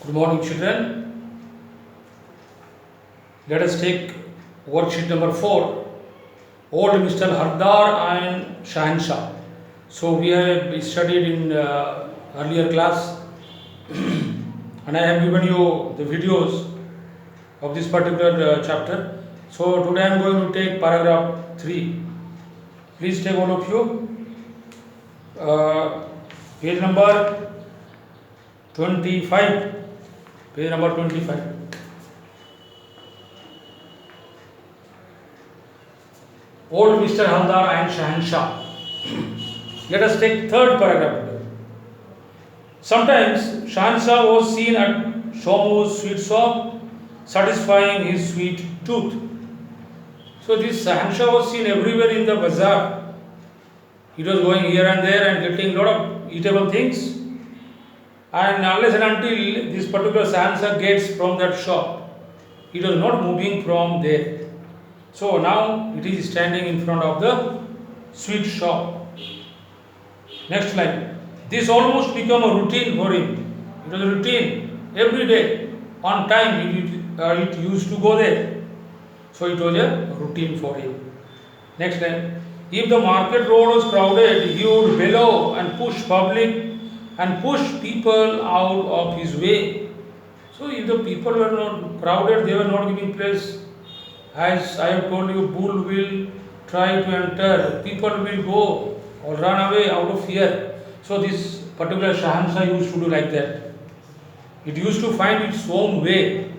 Good morning, children. Let us take worksheet number 4, Old Mr. Hardar and Shahanshah. So, we have studied in earlier class, and I have given you the videos of this particular chapter. So, today I am going to take paragraph 3. Please take all of you. Page number 25. Page number 25. Old Mr. Haldar and Shahanshah. Let us take third paragraph. Sometimes Shahanshah was seen at Shomu's sweet shop, satisfying his sweet tooth. So this Shahanshah was seen everywhere in the bazaar. He was going here and there and getting a lot of eatable things. And unless and until this particular Shahanshah gets from that shop, it was not moving from there. So now it is standing in front of the sweet shop. Next line. This almost became a routine for him. It was a routine. Every day, on time, it used to go there. So it was a routine for him. Next line. If the market road was crowded, he would bellow and push people out of his way. So if the people were not crowded, they were not giving place. As I have told you, bull will try to enter, people will go or run away out of fear. So this particular Shahanshah used to do like that. It used to find its own way.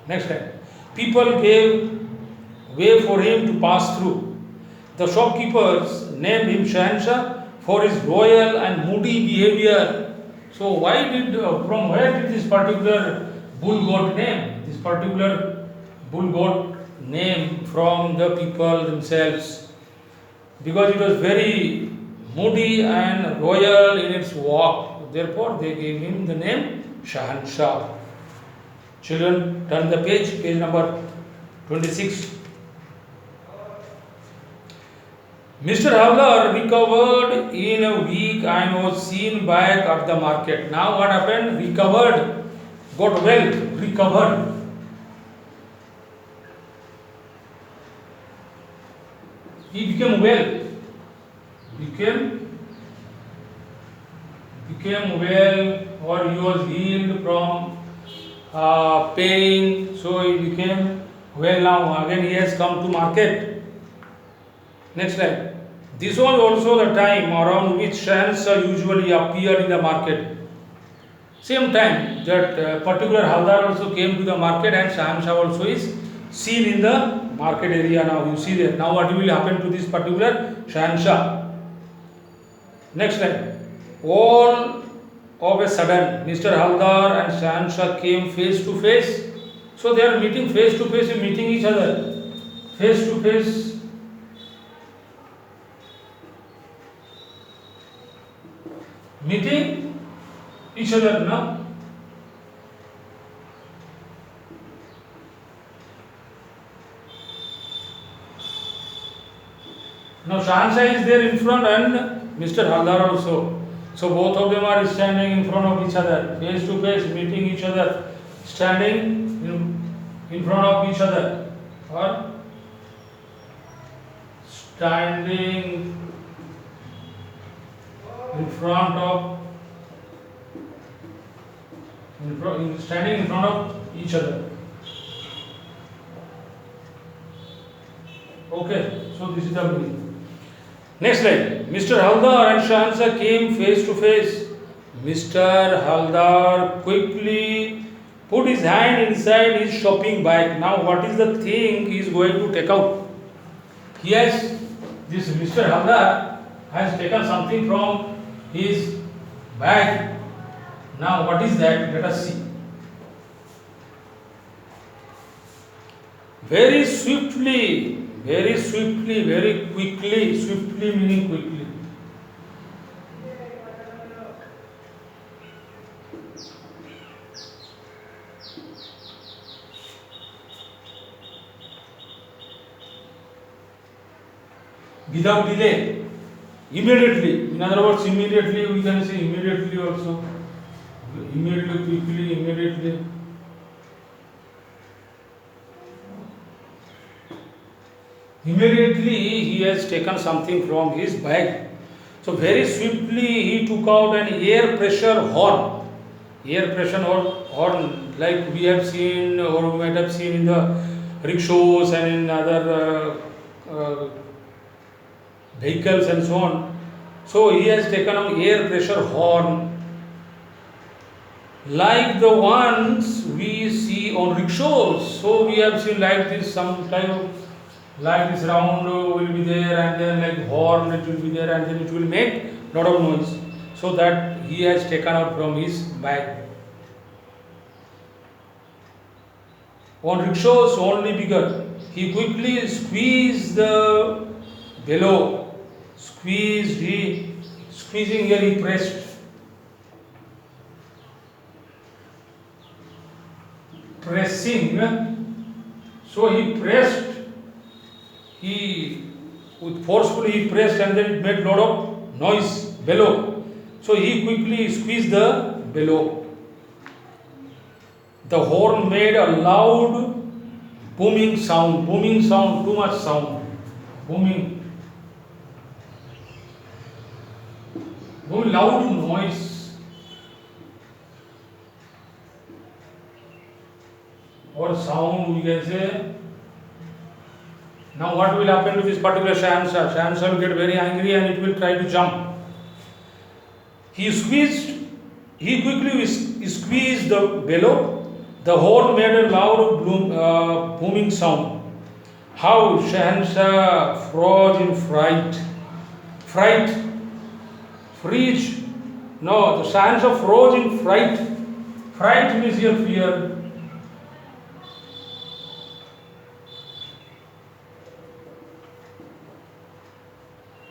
Next time. People gave way for him to pass through. The shopkeepers named him Shahanshah for his royal and moody behavior. So from where did this particular bull got name? This particular bull got name from the people themselves, because it was very moody and royal in its walk. Therefore, they gave him the name Shahanshah. Children, turn the page number 26. Mr. Havlar recovered in a week and was seen back at the market. Now what happened? Recovered, got well, recovered. He became well, or he was healed from pain, so he became well now. Again he has come to market. Next slide. This was also the time around which Shahanshah usually appeared in the market. Same time that particular Haldar also came to the market, and Shahanshah also is seen in the market area now. You see there. Now what will happen to this particular Shahanshah? Next slide. All of a sudden, Mr. Haldar and Shahanshah came face to face. So they are meeting face to face, meeting each other. Face to face. Meeting each other now. Now Shahanshah is there in front and Mr. Haldar also. So both of them are standing in front of each other, face to face, meeting each other, standing in front of each other, or standing in front of each other. Okay, so this is the meaning. Next slide. Mr. Haldar and Shahanshah came face to face. Mr. Haldar quickly put his hand inside his shopping bag. Now what is the thing he is going to take out? Mr. Haldar has taken something from his bag. Now what is that? Let us see. Very swiftly, very quickly, swiftly meaning quickly. Without delay, immediately. In other words, immediately, we can say immediately also. Immediately. Immediately he has taken something from his bag. So very swiftly he took out an air pressure horn. Air pressure horn like we have seen or we might have seen in the rickshaws and in other vehicles and so on. So he has taken an air pressure horn like the ones we see on rickshaws. So we have seen like this, some type of like this round will be there and then like horn it will be there and then it will make lot of noise. So that he has taken out from his bag. On rickshaws only bigger. He quickly squeezed the below. Squeezing here he pressed. Pressing. So he pressed. Forcefully he pressed and then it made lot of noise below. So he quickly squeezed the below. The horn made a loud booming sound, too much sound, booming, loud noise or sound we can say. Now what will happen to this particular Shahanshah? Shahanshah will get very angry and it will try to jump. He quickly squeezed the below. The horn made a loud booming sound. How Shahanshah froze in fright. Freeze. No, the Shahanshah froze in fright. Fright means your fear.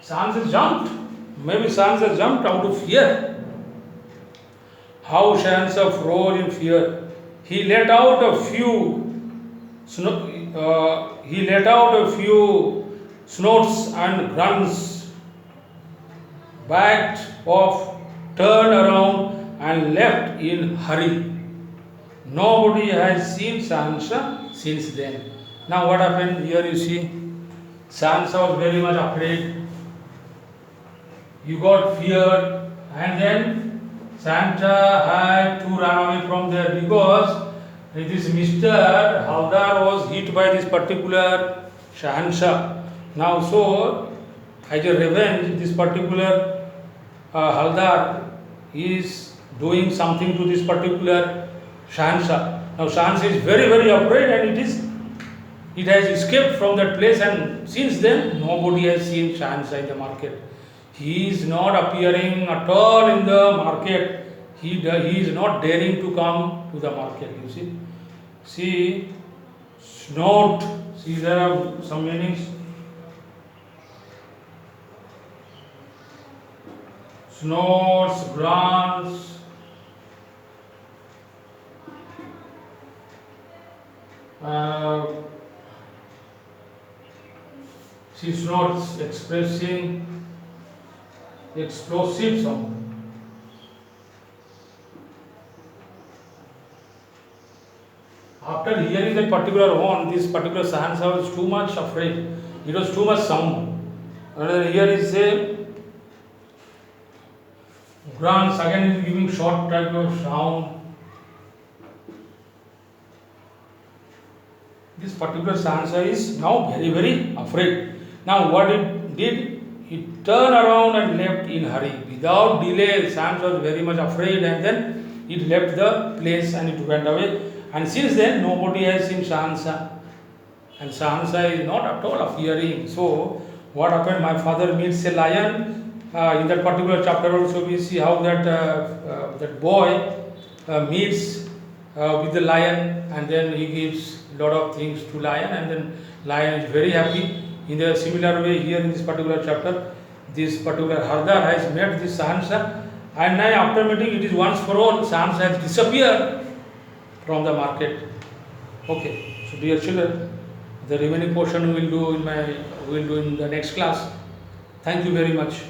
Shahanshah jumped. Maybe Shahanshah jumped out of fear. How Shahanshah froze in fear. He let out a few snorts and grunts, backed off, turned around and left in hurry. Nobody has seen Shahanshah since then. Now what happened? Here you see, Shahanshah was very much afraid. You got fear and then Santa had to run away from there because this Mr. Haldar was hit by this particular Shahanshah. Now, so as a revenge, this particular Haldar is doing something to this particular Shahanshah. Now, Shahanshah is very, very afraid and it has escaped from that place and since then nobody has seen Shahanshah in the market. He is not appearing at all in the market. He is not daring to come to the market. You see. See, snort. See, there are some meanings. Snorts, grunts. She snorts, expressing explosive sound. After hearing that particular horn, this particular Shahanshah was too much afraid. It was too much sound. And here is a grunts, again is giving short type of sound. This particular Shahanshah is now very, very afraid. Now what it did? He turned around and left in hurry. Without delay, Shahanshah was very much afraid and then it left the place and it went away. And since then, nobody has seen Shahanshah. And Shahanshah is not at all appearing. So, what happened? My father meets a lion. In that particular chapter also we see how that boy meets with the lion and then he gives a lot of things to lion and then lion is very happy. In the similar way here in this particular chapter, this particular Haldar has met this Shahanshah and now after meeting it is once for all, Shahanshah has disappeared from the market. Okay, so dear children, the remaining portion we will do in the next class. Thank you very much.